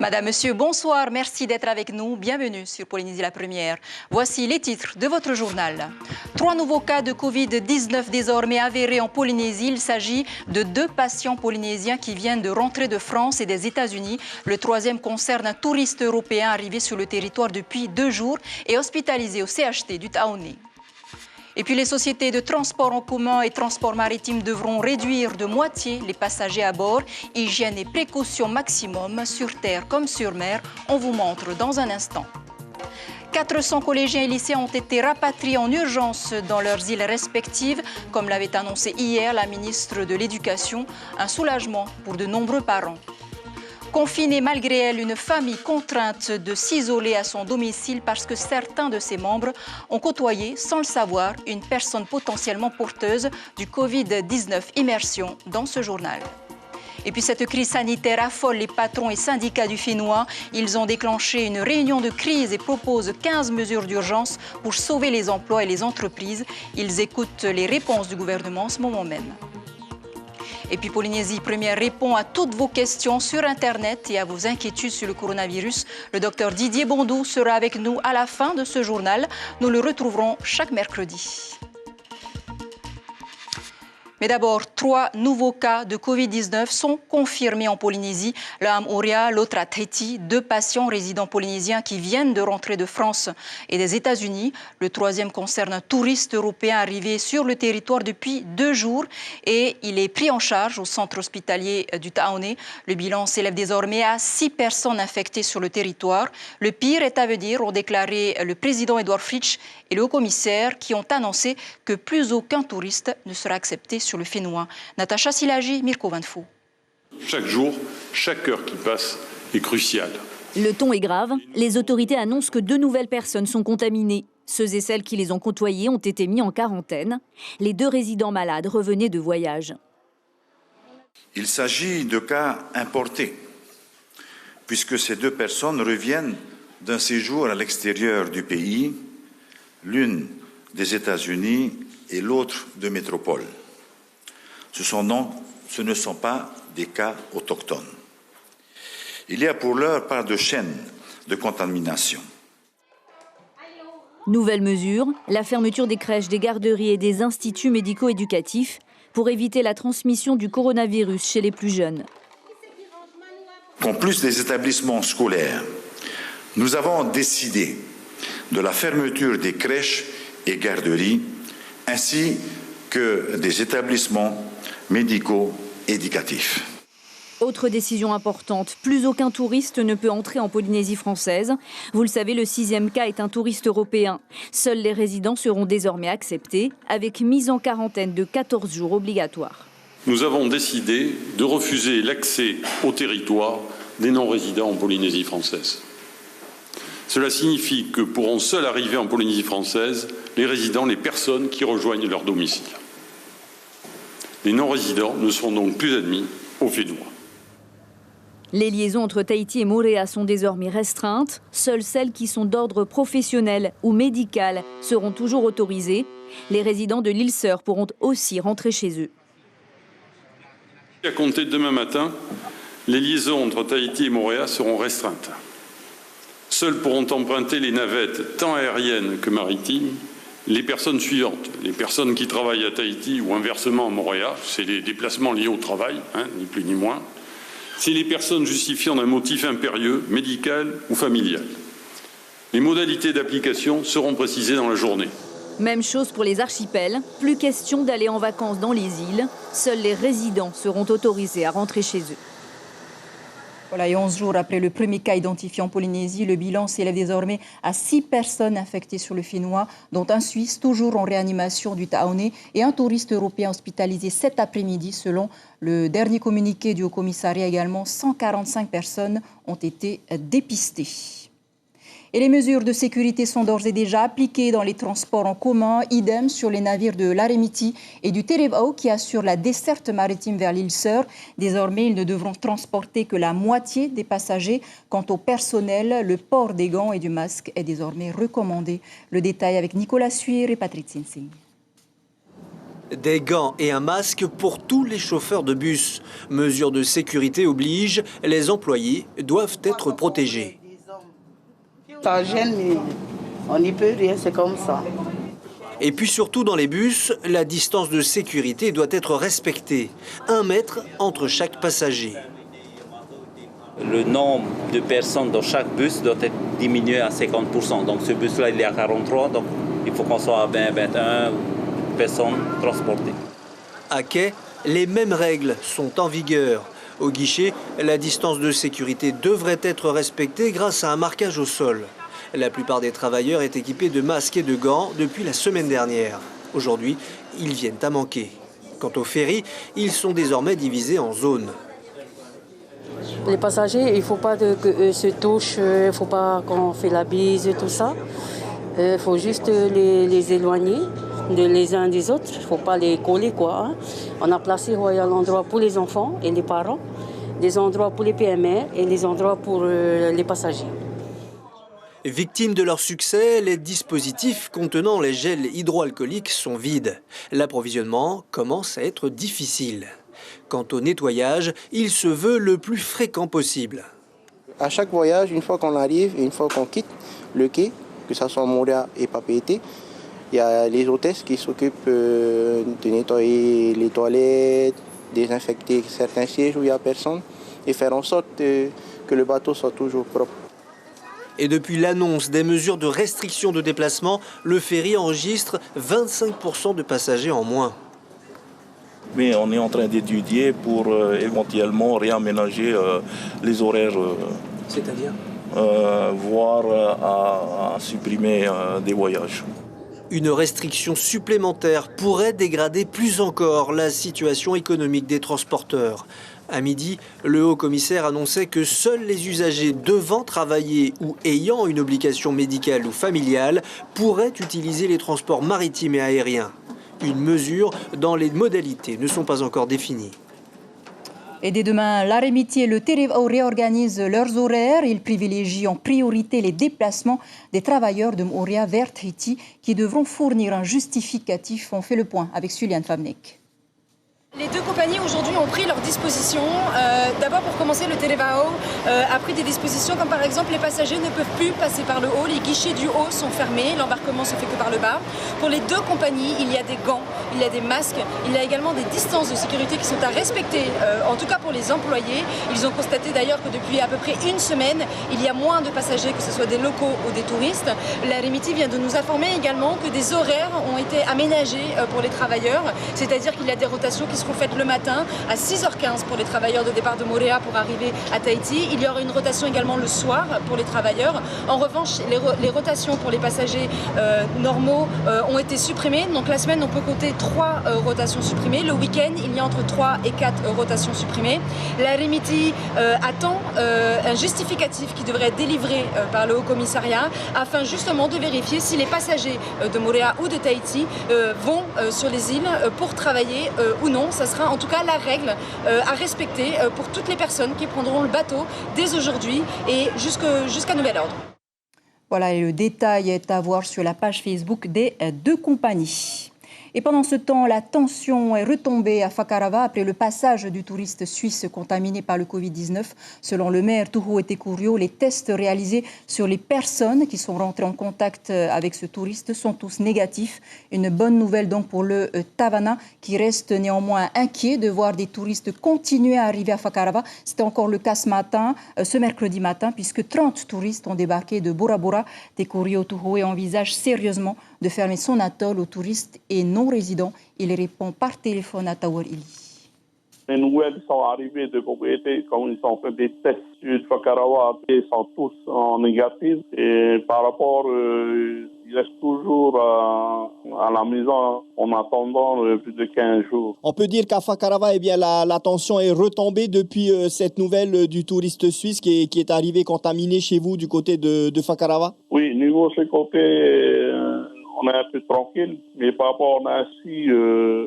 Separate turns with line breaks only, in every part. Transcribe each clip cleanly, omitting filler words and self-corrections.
Madame, Monsieur, bonsoir. Merci d'être avec nous. Bienvenue sur Polynésie la Première. Voici les titres de votre journal. 3 nouveaux cas de Covid-19 désormais avérés en Polynésie. Il s'agit de 2 patients polynésiens qui viennent de rentrer de France et des États-Unis. Le 3e concerne un touriste européen arrivé sur le territoire depuis 2 jours et hospitalisé au CHT du Taoné. Et puis les sociétés de transport en commun et transport maritime devront réduire de moitié les passagers à bord. Hygiène et précaution maximum sur terre comme sur mer. On vous montre dans un instant. 400 collégiens et lycéens ont été rapatriés en urgence dans leurs îles respectives, comme l'avait annoncé hier la ministre de l'Éducation. Un soulagement pour de nombreux parents. Confinée malgré elle, une famille contrainte de s'isoler à son domicile parce que certains de ses membres ont côtoyé, sans le savoir, une personne potentiellement porteuse du Covid-19. Immersion dans ce journal. Et puis cette crise sanitaire affole les patrons et syndicats du Fénois. Ils ont déclenché une réunion de crise et proposent 15 mesures d'urgence pour sauver les emplois et les entreprises. Ils écoutent les réponses du gouvernement en ce moment même. Et puis Polynésie Première répond à toutes vos questions sur Internet et à vos inquiétudes sur le coronavirus. Le docteur Didier Bondou sera avec nous à la fin de ce journal. Nous le retrouverons chaque mercredi. Mais d'abord, 3 nouveaux cas de Covid-19 sont confirmés en Polynésie. L'un à Moorea, l'autre à Tahiti. 2 patients résidents polynésiens qui viennent de rentrer de France et des États-Unis. Le 3e concerne un touriste européen arrivé sur le territoire depuis 2 jours et il est pris en charge au centre hospitalier du Taoné. Le bilan s'élève désormais à 6 personnes infectées sur le territoire. Le pire est à venir, ont déclaré le président Edouard Fritsch et le haut-commissaire qui ont annoncé que plus aucun touriste ne sera accepté sur le Fénois. Natacha Silagi, Mirko Vanfou.
Chaque jour, chaque heure qui passe est cruciale.
Le ton est grave. Les autorités annoncent que 2 nouvelles personnes sont contaminées. Ceux et celles qui les ont côtoyés ont été mis en quarantaine. Les 2 résidents malades revenaient de voyage.
Il s'agit de cas importés, puisque ces 2 personnes reviennent d'un séjour à l'extérieur du pays, l'une des États-Unis et l'autre de métropole. Ce ne sont pas des cas autochtones. Il y a pour l'heure pas de chaîne de contamination.
Nouvelle mesure, la fermeture des crèches, des garderies et des instituts médico-éducatifs pour éviter la transmission du coronavirus chez les plus jeunes.
En plus des établissements scolaires, nous avons décidé de la fermeture des crèches et garderies ainsi que des établissements médico-éducatifs.
Autre décision importante, plus aucun touriste ne peut entrer en Polynésie française. Vous le savez, le 6e cas est un touriste européen. Seuls les résidents seront désormais acceptés, avec mise en quarantaine de 14 jours obligatoires.
Nous avons décidé de refuser l'accès au territoire des non-résidents en Polynésie française. Cela signifie que pourront seuls arriver en Polynésie française les résidents, les personnes qui rejoignent leur domicile. Les non-résidents ne seront donc plus admis au Fénois.
Les liaisons entre Tahiti et Moorea sont désormais restreintes. Seules celles qui sont d'ordre professionnel ou médical seront toujours autorisées. Les résidents de l'île Sœur pourront aussi rentrer chez eux.
À compter de demain matin, les liaisons entre Tahiti et Moorea seront restreintes. Seules pourront emprunter les navettes tant aériennes que maritimes les personnes suivantes, les personnes qui travaillent à Tahiti ou inversement à Moorea, c'est les déplacements liés au travail, ni plus ni moins. C'est les personnes justifiant d'un motif impérieux, médical ou familial. Les modalités d'application seront précisées dans la journée.
Même chose pour les archipels, plus question d'aller en vacances dans les îles. Seuls les résidents seront autorisés à rentrer chez eux.
Voilà, et 11 jours après le premier cas identifié en Polynésie, le bilan s'élève désormais à 6 personnes infectées sur le Fénois, dont un Suisse toujours en réanimation du Taoné et un touriste européen hospitalisé cet après-midi. Selon le dernier communiqué du Haut-Commissariat également, 145 personnes ont été dépistées. Et les mesures de sécurité sont d'ores et déjà appliquées dans les transports en commun, idem sur les navires de l'Aremiti et du Terebao qui assurent la desserte maritime vers l'île Sœur. Désormais, ils ne devront transporter que la moitié des passagers. Quant au personnel, le port des gants et du masque est désormais recommandé. Le détail avec Nicolas Suir et Patrick Sinsing.
Des gants et un masque pour tous les chauffeurs de bus. Mesure de sécurité oblige, les employés doivent être protégés.
Ça gêne, mais on n'y peut rien, c'est comme ça.
Et puis surtout dans les bus, la distance de sécurité doit être respectée. 1 mètre entre chaque passager.
Le nombre de personnes dans chaque bus doit être diminué à 50%. Donc ce bus-là, il est à 43, donc il faut qu'on soit à 20, 21 personnes transportées.
À quai, les mêmes règles sont en vigueur. Au guichet, la distance de sécurité devrait être respectée grâce à un marquage au sol. La plupart des travailleurs est équipés de masques et de gants depuis la semaine dernière. Aujourd'hui, ils viennent à manquer. Quant aux ferries, ils sont désormais divisés en zones.
Les passagers, il ne faut pas qu'ils se touchent, il ne faut pas qu'on fait la bise et tout ça. Il faut juste les éloigner les uns des autres. Il ne faut pas les coller, quoi. On a placé Royal endroit pour les enfants et les parents, des endroits pour les PME et des endroits pour les passagers.
Victimes de leur succès, les dispositifs contenant les gels hydroalcooliques sont vides. L'approvisionnement commence à être difficile. Quant au nettoyage, il se veut le plus fréquent possible.
À chaque voyage, une fois qu'on arrive et une fois qu'on quitte le quai, que ce soit Montréal et Papeete, il y a les hôtesses qui s'occupent de nettoyer les toilettes, désinfecter certains sièges où il n'y a personne et faire en sorte que le bateau soit toujours propre.
Et depuis l'annonce des mesures de restriction de déplacement, le ferry enregistre 25% de passagers en moins.
Mais on est en train d'étudier pour éventuellement réaménager les horaires.
C'est-à-dire
voire à supprimer des voyages.
Une restriction supplémentaire pourrait dégrader plus encore la situation économique des transporteurs. À midi, le haut-commissaire annonçait que seuls les usagers devant travailler ou ayant une obligation médicale ou familiale pourraient utiliser les transports maritimes et aériens. Une mesure dont les modalités ne sont pas encore définies.
Et dès demain, l'Aremiti et le Terevao réorganisent leurs horaires. Ils privilégient en priorité les déplacements des travailleurs de Moorea vers Tahiti qui devront fournir un justificatif. On fait le point avec Suliane Famnek.
Les deux compagnies aujourd'hui ont pris leurs dispositions. D'abord pour commencer, le Terevao a pris des dispositions comme par exemple les passagers ne peuvent plus passer par le haut, les guichets du haut sont fermés, l'embarquement se fait que par le bas. Pour les deux compagnies, il y a des gants, il y a des masques, il y a également des distances de sécurité qui sont à respecter, en tout cas pour les employés. Ils ont constaté d'ailleurs que depuis à peu près une semaine, il y a moins de passagers, que ce soit des locaux ou des touristes. L'Aremiti vient de nous informer également que des horaires ont été aménagés pour les travailleurs, c'est-à-dire qu'il y a des rotations qui seront faites le matin à 6h15 pour les travailleurs de départ de Moorea pour arriver à Tahiti. Il y aura une rotation également le soir pour les travailleurs. En revanche, les rotations pour les passagers normaux ont été supprimées. Donc la semaine, on peut compter 3 rotations supprimées. Le week-end, il y a entre 3 et 4 rotations supprimées. L'Aremiti attend un justificatif qui devrait être délivré par le Haut-Commissariat afin justement de vérifier si les passagers de Moorea ou de Tahiti vont sur les îles pour travailler ou non. Ça sera en tout cas la règle à respecter pour toutes les personnes qui prendront le bateau dès aujourd'hui et jusqu'à nouvel ordre.
Voilà, et le détail est à voir sur la page Facebook des deux compagnies. Et pendant ce temps, la tension est retombée à Fakarava après le passage du touriste suisse contaminé par le Covid-19. Selon le maire Tuhu Etekurio, les tests réalisés sur les personnes qui sont rentrées en contact avec ce touriste sont tous négatifs. Une bonne nouvelle donc pour le Tavana qui reste néanmoins inquiet de voir des touristes continuer à arriver à Fakarava. C'était encore le cas ce mercredi matin, puisque 30 touristes ont débarqué de Bora Bora. Etekurio Tuhu envisage sérieusement de fermer son atoll aux touristes et non-résidents. Il répond par téléphone à Tower Ili.
Les nouvelles sont arrivées de propriétés, comme ils ont fait des tests sur Fakarawa, ils sont tous en négatif. Et par rapport, ils restent toujours à la maison en attendant plus de 15 jours.
On peut dire qu'à Fakarava, eh bien, la tension est retombée depuis cette nouvelle du touriste suisse qui est arrivé contaminé chez vous du côté de Fakarava?
Oui, niveau sécurité, on est un peu tranquille, mais par rapport à ainsi,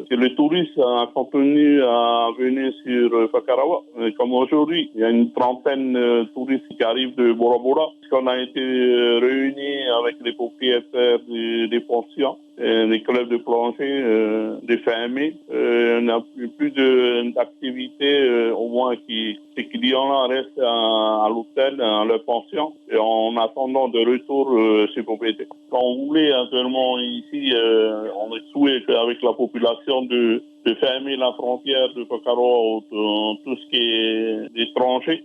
les touristes continuent à venir sur Fakarawa. Comme aujourd'hui, il y a une trentaine de touristes qui arrivent de Bora Bora. On a été réunis avec les propriétaires des pensions les clubs de plongée de fermer. On n'a plus d'activité, au moins ces clients-là restent à l'hôtel, à leur pension, et en attendant de retour sur propriété. Quand on voulait actuellement ici, on est souhaité avec la population de fermer la frontière de Whakaroa, tout ce qui est étranger.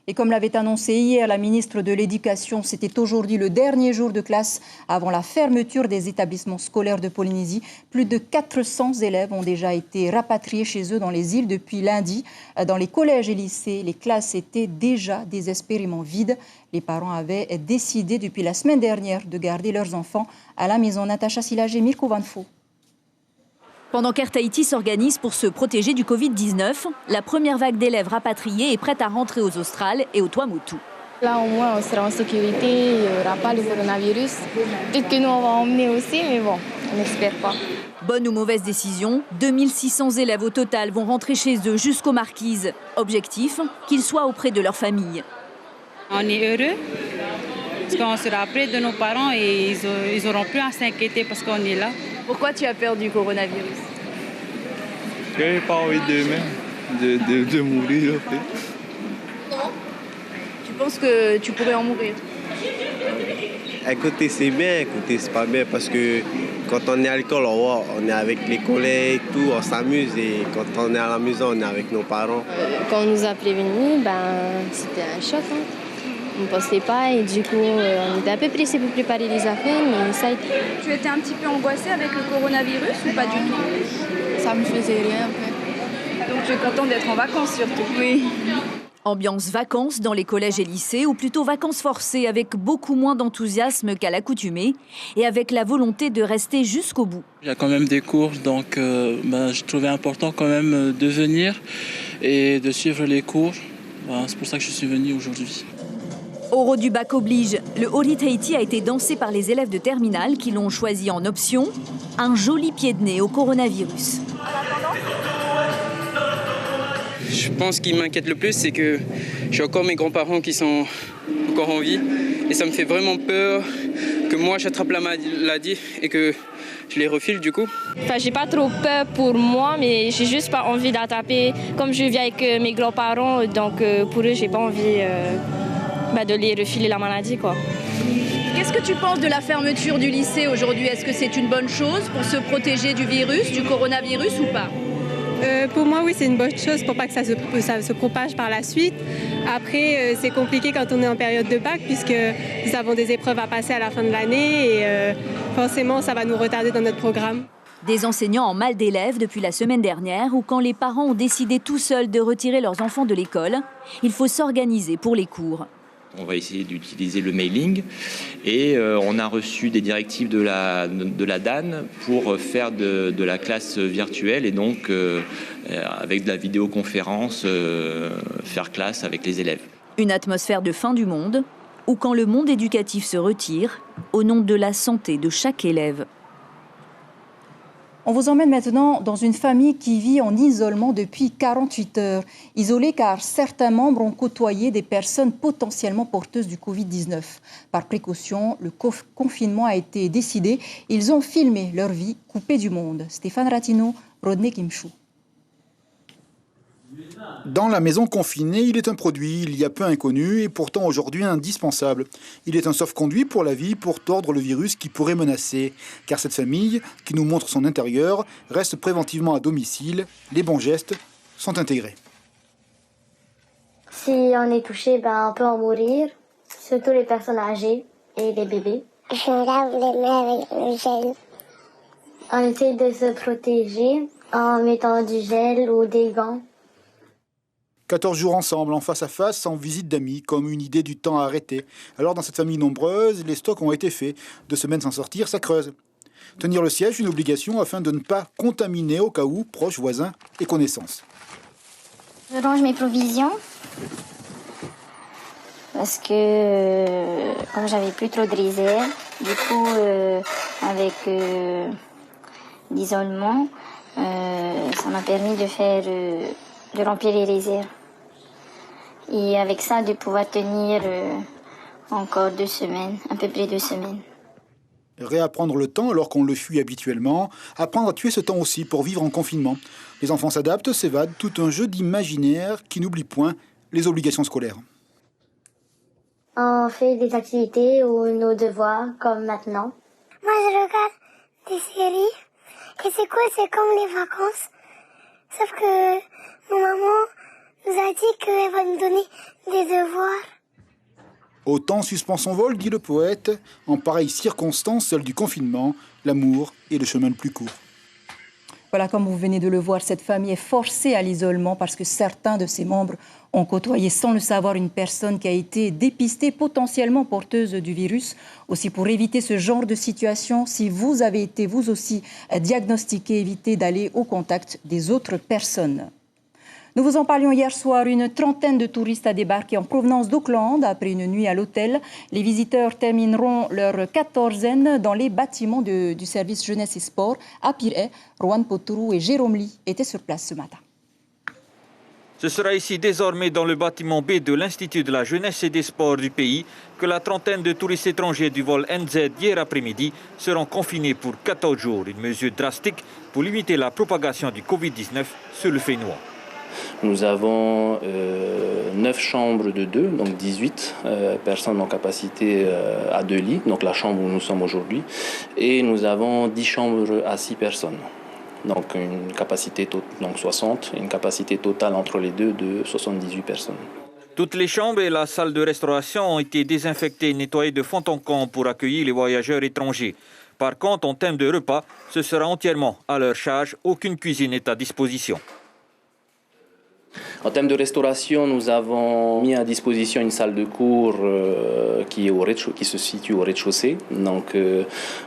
Et comme l'avait annoncé hier la ministre de l'Éducation, c'était aujourd'hui le dernier jour de classe avant la fermeture des établissements scolaires de Polynésie. Plus de 400 élèves ont déjà été rapatriés chez eux dans les îles depuis lundi. Dans les collèges et lycées, les classes étaient déjà désespérément vides. Les parents avaient décidé depuis la semaine dernière de garder leurs enfants à la maison. Natacha Silage et Mirko Vanfo.
Pendant qu'Air Tahiti s'organise pour se protéger du Covid-19, la première vague d'élèves rapatriés est prête à rentrer aux Australes et au Tuamotu.
Là, au moins, on sera en sécurité, il n'y aura pas le coronavirus. Peut-être que nous, on va emmener aussi, mais bon, on n'espère pas.
Bonne ou mauvaise décision, 2600 élèves au total vont rentrer chez eux jusqu'aux Marquises. Objectif, qu'ils soient auprès de leur famille.
On est heureux parce qu'on sera près de nos parents et ils n'auront plus à s'inquiéter parce qu'on est là.
Pourquoi tu as peur du coronavirus?
Je n'ai pas envie de mourir. En fait.
Non. Tu penses que tu pourrais en mourir?
À côté c'est bien, à côté c'est pas bien parce que quand on est à l'école, on est avec les collègues, tout, on s'amuse et quand on est à la maison, on est avec nos parents.
Quand on nous a prévenus, c'était un choc. On ne pensait pas et du coup, on était un peu pressés pour préparer les affaires, mais ça a été...
Tu étais un petit peu angoissée avec le coronavirus ou pas du tout?
Ça me faisait rien, en fait.
Donc tu es contente d'être en vacances surtout?
Oui.
Ambiance vacances dans les collèges et lycées, ou plutôt vacances forcées avec beaucoup moins d'enthousiasme qu'à l'accoutumée et avec la volonté de rester jusqu'au bout.
Il y a quand même des cours, donc je trouvais important quand même de venir et de suivre les cours. C'est pour ça que je suis venue aujourd'hui.
Oro du bac oblige, le Ori Tahiti a été dansé par les élèves de terminale qui l'ont choisi en option. Un joli pied de nez au coronavirus.
Je pense qu'il m'inquiète le plus, c'est que j'ai encore mes grands-parents qui sont encore en vie. Et ça me fait vraiment peur que moi j'attrape la maladie et que je les refile du coup.
Enfin, j'ai pas trop peur pour moi, mais j'ai juste pas envie d'attraper. Comme je vis avec mes grands-parents, donc pour eux, j'ai pas envie de les refiler la maladie, quoi.
Qu'est-ce que tu penses de la fermeture du lycée aujourd'hui? Est-ce que c'est une bonne chose pour se protéger du virus, du coronavirus ou pas?
Pour moi, oui, c'est une bonne chose pour pas que ça se propage par la suite. Après, c'est compliqué quand on est en période de bac puisque nous avons des épreuves à passer à la fin de l'année et forcément, ça va nous retarder dans notre programme.
Des enseignants en mal d'élèves depuis la semaine dernière ou quand les parents ont décidé tout seuls de retirer leurs enfants de l'école, il faut s'organiser pour les cours.
On va essayer d'utiliser le mailing et on a reçu des directives de la DAN pour faire de la classe virtuelle et donc avec de la vidéoconférence faire classe avec les élèves.
Une atmosphère de fin du monde ou quand le monde éducatif se retire au nom de la santé de chaque élève.
On vous emmène maintenant dans une famille qui vit en isolement depuis 48 heures. Isolée car certains membres ont côtoyé des personnes potentiellement porteuses du Covid-19. Par précaution, le confinement a été décidé. Ils ont filmé leur vie coupée du monde. Stéphane Ratino, Rodney Kimchou.
Dans la maison confinée, il est un produit il y a peu inconnu et pourtant aujourd'hui indispensable. Il est un sauf-conduit pour la vie pour tordre le virus qui pourrait menacer. Car cette famille, qui nous montre son intérieur, reste préventivement à domicile. Les bons gestes sont intégrés.
Si on est touché, on peut en mourir, surtout les personnes âgées et les bébés. Je lave les mains avec le gel. On essaie de se protéger en mettant du gel ou des gants.
14 jours ensemble, en face à face, sans visite d'amis, comme une idée du temps à arrêter. Alors dans cette famille nombreuse, les stocks ont été faits. 2 semaines sans sortir, ça creuse. Tenir le siège, une obligation afin de ne pas contaminer au cas où proches, voisins et connaissances.
Je range mes provisions parce que comme j'avais plus trop de réserves, du coup avec l'isolement, ça m'a permis de remplir les réserves. Et avec ça, de pouvoir tenir encore 2 semaines, à peu près 2 semaines.
Réapprendre le temps alors qu'on le fuit habituellement, apprendre à tuer ce temps aussi pour vivre en confinement. Les enfants s'adaptent, s'évadent, tout un jeu d'imaginaire qui n'oublie point les obligations scolaires.
On fait des activités ou nos devoirs, comme maintenant.
Moi, je regarde des séries. Et c'est cool, c'est comme les vacances. Sauf que mon maman nous a dit qu'elle va nous donner des devoirs.
Autant suspend son vol, dit le poète. En pareille circonstance, celle du confinement, l'amour est le chemin le plus court.
Voilà, comme vous venez de le voir, cette famille est forcée à l'isolement parce que certains de ses membres ont côtoyé sans le savoir une personne qui a été dépistée potentiellement porteuse du virus. Aussi, pour éviter ce genre de situation, si vous avez été vous aussi diagnostiqué, évitez d'aller au contact des autres personnes. Nous vous en parlions hier soir, une trentaine de touristes a débarqué en provenance d'Auckland après une nuit à l'hôtel. Les visiteurs termineront leur quatorzaine dans les bâtiments du service jeunesse et sport à Pirée. Rohan Potourou et Jérôme Lee étaient sur place ce matin.
Ce sera ici désormais dans le bâtiment B de l'Institut de la jeunesse et des sports du pays que la trentaine de touristes étrangers du vol NZ d'hier après-midi seront confinés pour 14 jours. Une mesure drastique pour limiter la propagation du Covid-19 sur le Fénois.
Nous avons 9 chambres de 2, donc 18 personnes en capacité à 2 lits, donc la chambre où nous sommes aujourd'hui. Et nous avons 10 chambres à 6 personnes, donc une capacité donc 60, une capacité totale entre les deux de 78 personnes.
Toutes les chambres et la salle de restauration ont été désinfectées et nettoyées de fond en comble pour accueillir les voyageurs étrangers. Par contre, en termes de repas, ce sera entièrement à leur charge, aucune cuisine n'est à disposition.
En termes de restauration, nous avons mis à disposition une salle de cours qui se situe au rez-de-chaussée. Donc,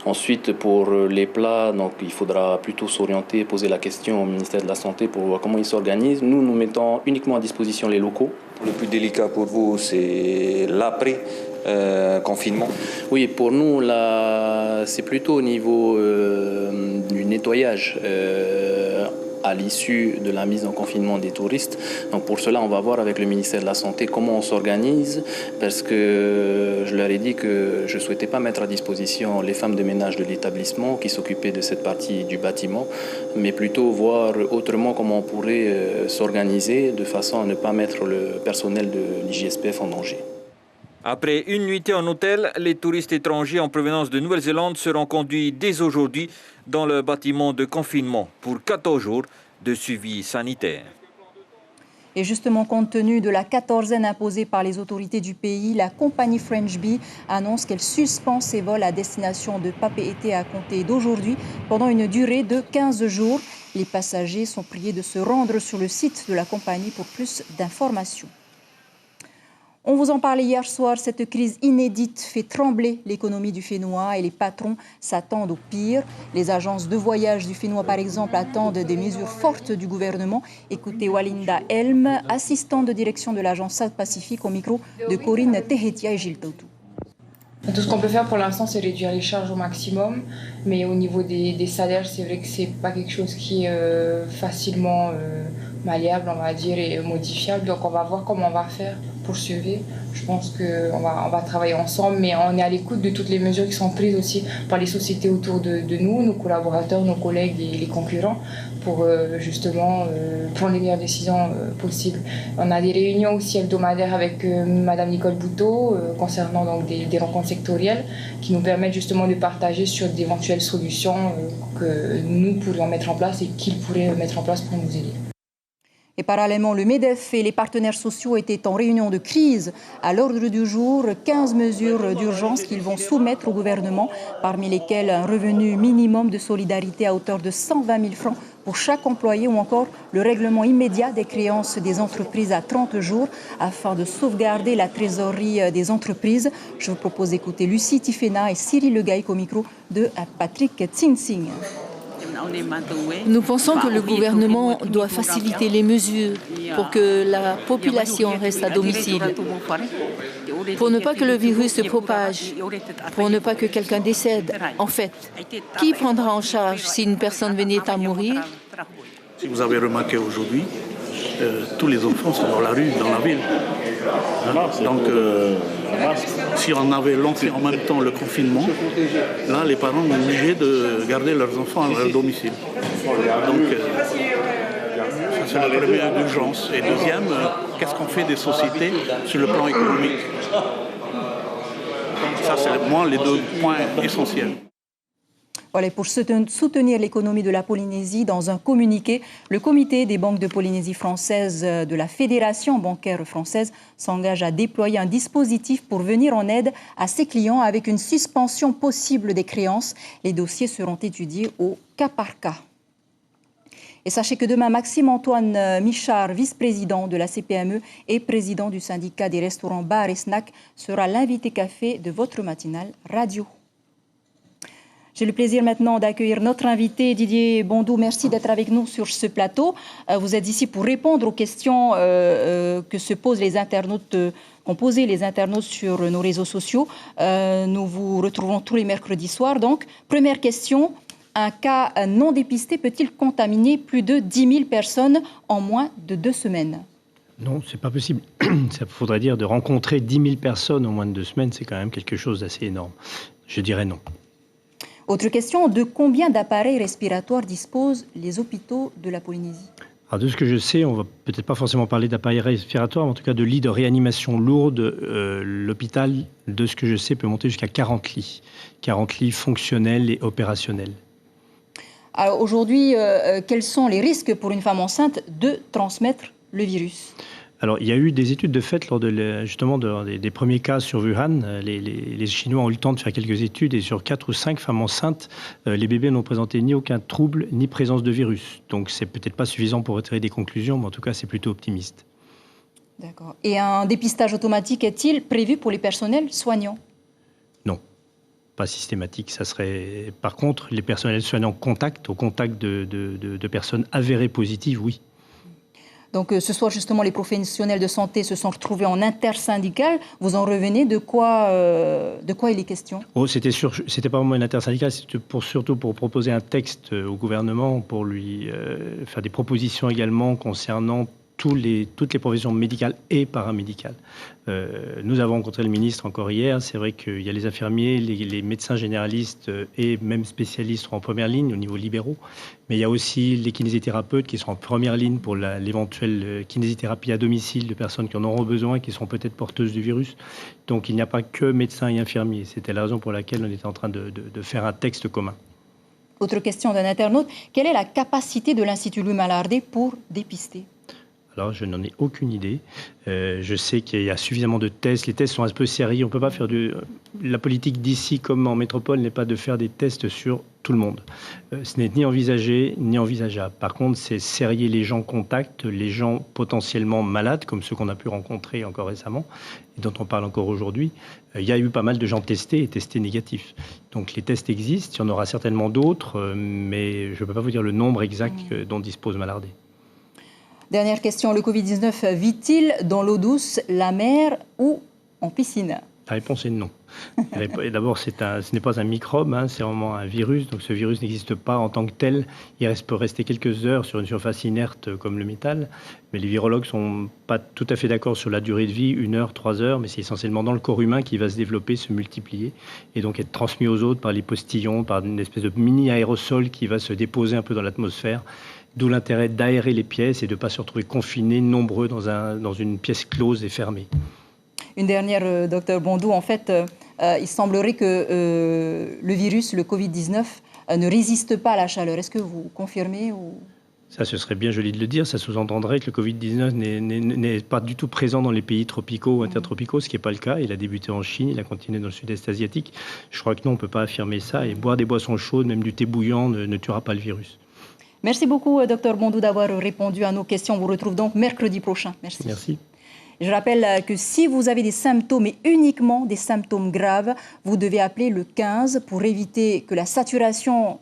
ensuite, pour les plats, donc, il faudra plutôt s'orienter, poser la question au ministère de la Santé pour voir comment ils s'organisent. Nous mettons uniquement à disposition les locaux.
Le plus délicat pour vous, c'est l'après-confinement.
Oui, pour nous, là, c'est plutôt au niveau du nettoyage. À l'issue de la mise en confinement des touristes. Donc pour cela, on va voir avec le ministère de la Santé comment on s'organise, parce que je leur ai dit que je ne souhaitais pas mettre à disposition les femmes de ménage de l'établissement qui s'occupaient de cette partie du bâtiment, mais plutôt voir autrement comment on pourrait s'organiser de façon à ne pas mettre le personnel de l'IJSPF en danger.
Après une nuitée en hôtel, les touristes étrangers en provenance de Nouvelle-Zélande seront conduits dès aujourd'hui dans le bâtiment de confinement pour 14 jours de suivi sanitaire.
Et justement, compte tenu de la quatorzaine imposée par les autorités du pays, la compagnie French Bee annonce qu'elle suspend ses vols à destination de Papeete à compter d'aujourd'hui pendant une durée de 15 jours. Les passagers sont priés de se rendre sur le site de la compagnie pour plus d'informations. On vous en parlait hier soir, cette crise inédite fait trembler l'économie du Fénois et les patrons s'attendent au pire. Les agences de voyage du Fénois, par exemple, attendent des mesures fortes du gouvernement. Écoutez Walinda Helm, assistante de direction de l'agence South Pacific, au micro de Corinne Tehetia et Gilles Tautou.
Tout ce qu'on peut faire pour l'instant, c'est réduire les charges au maximum. Mais au niveau des salaires, c'est vrai que c'est pas quelque chose qui est facilement malléable, on va dire, et modifiable. Donc on va voir comment on va faire pour suivre. Je pense qu'on va travailler ensemble, mais on est à l'écoute de toutes les mesures qui sont prises aussi par les sociétés autour de nous, nos collaborateurs, nos collègues et les concurrents, pour justement prendre les meilleures décisions possibles. On a des réunions aussi hebdomadaires avec Madame Nicole Bouteau concernant donc des rencontres sectorielles qui nous permettent justement de partager sur d'éventuelles solutions que nous pourrions mettre en place et qu'ils pourraient mettre en place pour nous aider.
Et parallèlement, le MEDEF et les partenaires sociaux étaient en réunion de crise. À l'ordre du jour, 15 mesures d'urgence qu'ils vont soumettre au gouvernement, parmi lesquelles un revenu minimum de solidarité à hauteur de 120 000 francs pour chaque employé ou encore le règlement immédiat des créances des entreprises à 30 jours afin de sauvegarder la trésorerie des entreprises. Je vous propose d'écouter Lucie Tifena et Cyril Legaïc au micro de Patrick Tsingsing.
Nous pensons que le gouvernement doit faciliter les mesures pour que la population reste à domicile, pour ne pas que le virus se propage, pour ne pas que quelqu'un décède. En fait, qui prendra en charge si une personne venait à mourir?
Si vous avez remarqué aujourd'hui, tous les enfants sont dans la rue, dans la ville. Donc Si on avait lancé en même temps le confinement, là, les parents sont obligés de garder leurs enfants à leur domicile. Donc, ça c'est la première urgence. Et deuxième, qu'est-ce qu'on fait des sociétés sur le plan économique? Ça, c'est moi les deux points essentiels.
Voilà, pour soutenir l'économie de la Polynésie, dans un communiqué, le comité des banques de Polynésie française de la Fédération bancaire française s'engage à déployer un dispositif pour venir en aide à ses clients avec une suspension possible des créances. Les dossiers seront étudiés au cas par cas. Et sachez que demain, Maxime-Antoine Michard, vice-président de la CPME et président du syndicat des restaurants, bars et snacks, sera l'invité café de votre matinale radio. J'ai le plaisir maintenant d'accueillir notre invité Didier Bondou. Merci d'être avec nous sur ce plateau. Vous êtes ici pour répondre aux questions que se posent les internautes, qu'ont posées les internautes sur nos réseaux sociaux. Nous vous retrouvons tous les mercredis soirs. Donc, première question, un cas non dépisté peut-il contaminer plus de 10 000 personnes en moins de 2 semaines ?
Non, c'est pas possible. Ça faudrait dire de rencontrer 10 000 personnes en moins de 2 semaines, c'est quand même quelque chose d'assez énorme. Je dirais non.
Autre question, de combien d'appareils respiratoires disposent les hôpitaux de la Polynésie ?
Alors de ce que je sais, on ne va peut-être pas forcément parler d'appareils respiratoires, mais en tout cas de lits de réanimation lourde. L'hôpital, de ce que je sais, peut monter jusqu'à 40 lits. 40 lits fonctionnels et opérationnels.
Alors aujourd'hui, quels sont les risques pour une femme enceinte de transmettre le virus ?
Alors, il y a eu des études de fait lors justement des premiers cas sur Wuhan. Les Chinois ont eu le temps de faire quelques études et sur 4 ou 5 femmes enceintes, les bébés n'ont présenté ni aucun trouble ni présence de virus. Donc, c'est peut-être pas suffisant pour retirer des conclusions, mais en tout cas, c'est plutôt optimiste.
D'accord. Et un dépistage automatique est-il prévu pour les personnels soignants ?
Non, pas systématique. Ça serait, par contre, les personnels soignants au contact de personnes avérées positives, oui.
Donc ce soir, justement, les professionnels de santé se sont retrouvés en intersyndical. Vous en revenez, de quoi il est question ?
C'était pas vraiment une intersyndical, c'était surtout pour proposer un texte au gouvernement, pour lui faire des propositions également concernant toutes les professions médicales et paramédicales. Nous avons rencontré le ministre encore hier. C'est vrai qu'il y a les infirmiers, les médecins généralistes et même spécialistes seront en première ligne au niveau libéraux. Mais il y a aussi les kinésithérapeutes qui seront en première ligne pour l'éventuelle kinésithérapie à domicile de personnes qui en auront besoin et qui seront peut-être porteuses du virus. Donc il n'y a pas que médecins et infirmiers. C'était la raison pour laquelle on était en train de faire un texte commun.
Autre question d'un internaute. Quelle est la capacité de l'Institut Louis Malardé pour dépister ?
Alors, je n'en ai aucune idée. Je sais qu'il y a suffisamment de tests. Les tests sont un peu sérieux. On peut pas faire la politique d'ici comme en métropole n'est pas de faire des tests sur tout le monde. Ce n'est ni envisagé ni envisageable. Par contre, c'est serrer les gens contacts, les gens potentiellement malades, comme ceux qu'on a pu rencontrer encore récemment et dont on parle encore aujourd'hui. Il y a eu pas mal de gens testés et testés négatifs. Donc les tests existent. Il y en aura certainement d'autres, mais je ne peux pas vous dire le nombre exact dont dispose Malardé.
Dernière question, le Covid-19 vit-il dans l'eau douce, la mer ou en piscine ?
La réponse est non. D'abord, ce n'est pas un microbe, c'est vraiment un virus. Donc ce virus n'existe pas en tant que tel. Il peut rester quelques heures sur une surface inerte comme le métal. Mais les virologues ne sont pas tout à fait d'accord sur la durée de vie, 1 heure, 3 heures. Mais c'est essentiellement dans le corps humain qui va se développer, se multiplier et donc être transmis aux autres par les postillons, par une espèce de mini-aérosol qui va se déposer un peu dans l'atmosphère. D'où l'intérêt d'aérer les pièces et de ne pas se retrouver confinés, nombreux, dans une pièce close et fermée.
Une dernière, docteur Bondou. En fait, il semblerait que le virus, le Covid-19, ne résiste pas à la chaleur. Est-ce que vous confirmez ou...
Ça, ce serait bien joli de le dire. Ça sous-entendrait que le Covid-19 n'est pas du tout présent dans les pays tropicaux ou intertropicaux, ce qui n'est pas le cas. Il a débuté en Chine, il a continué dans le sud-est asiatique. Je crois que non, on ne peut pas affirmer ça. Et boire des boissons chaudes, même du thé bouillant, ne tuera pas le virus.
Merci beaucoup, Dr Bondou, d'avoir répondu à nos questions. On vous retrouve donc mercredi prochain. Merci.
Merci.
Je rappelle que si vous avez des symptômes, et uniquement des symptômes graves, vous devez appeler le 15 pour éviter que la saturation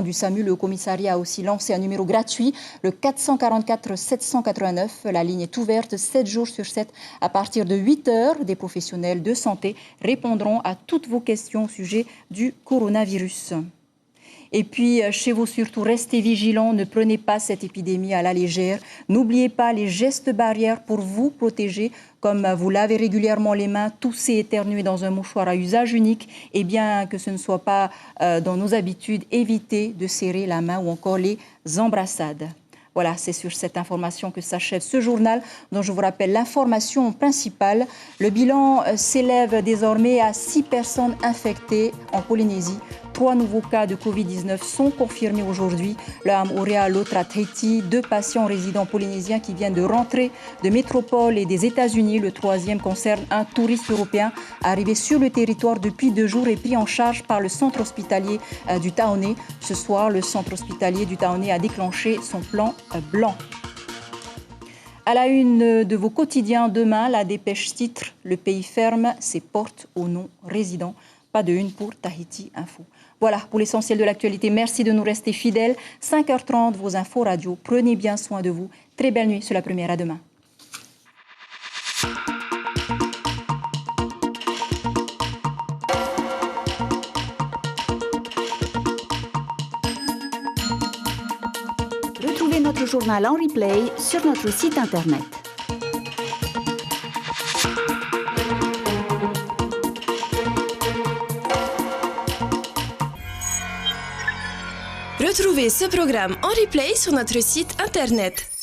du SAMU. Le commissariat a aussi lancé un numéro gratuit, le 444 789. La ligne est ouverte 7 jours sur 7. À partir de 8 heures, des professionnels de santé répondront à toutes vos questions au sujet du coronavirus. Et puis, chez vous surtout, restez vigilants, ne prenez pas cette épidémie à la légère. N'oubliez pas les gestes barrières pour vous protéger, comme vous lavez régulièrement les mains, tousser, éternuer dans un mouchoir à usage unique, et bien que ce ne soit pas dans nos habitudes, évitez de serrer la main ou encore les embrassades. Voilà, c'est sur cette information que s'achève ce journal dont je vous rappelle l'information principale. Le bilan s'élève désormais à 6 personnes infectées en Polynésie. 3 nouveaux cas de Covid-19 sont confirmés aujourd'hui. L'un à Moorea, l'autre à Tahiti. 2 patients résidents polynésiens qui viennent de rentrer de métropole et des États-Unis. Le 3e concerne un touriste européen arrivé sur le territoire depuis 2 jours et pris en charge par le centre hospitalier du Taoné. Ce soir, le centre hospitalier du Taoné a déclenché son plan blanc. À la une de vos quotidiens demain, la dépêche titre « Le pays ferme ses portes aux non-résidents ». Pas de une pour Tahiti Info. Voilà pour l'essentiel de l'actualité. Merci de nous rester fidèles. 5h30, vos infos radio. Prenez bien soin de vous. Très belle nuit sur la première. À demain.
Retrouvez notre journal en replay sur notre site internet.
Retrouvez ce programme en replay sur notre site internet.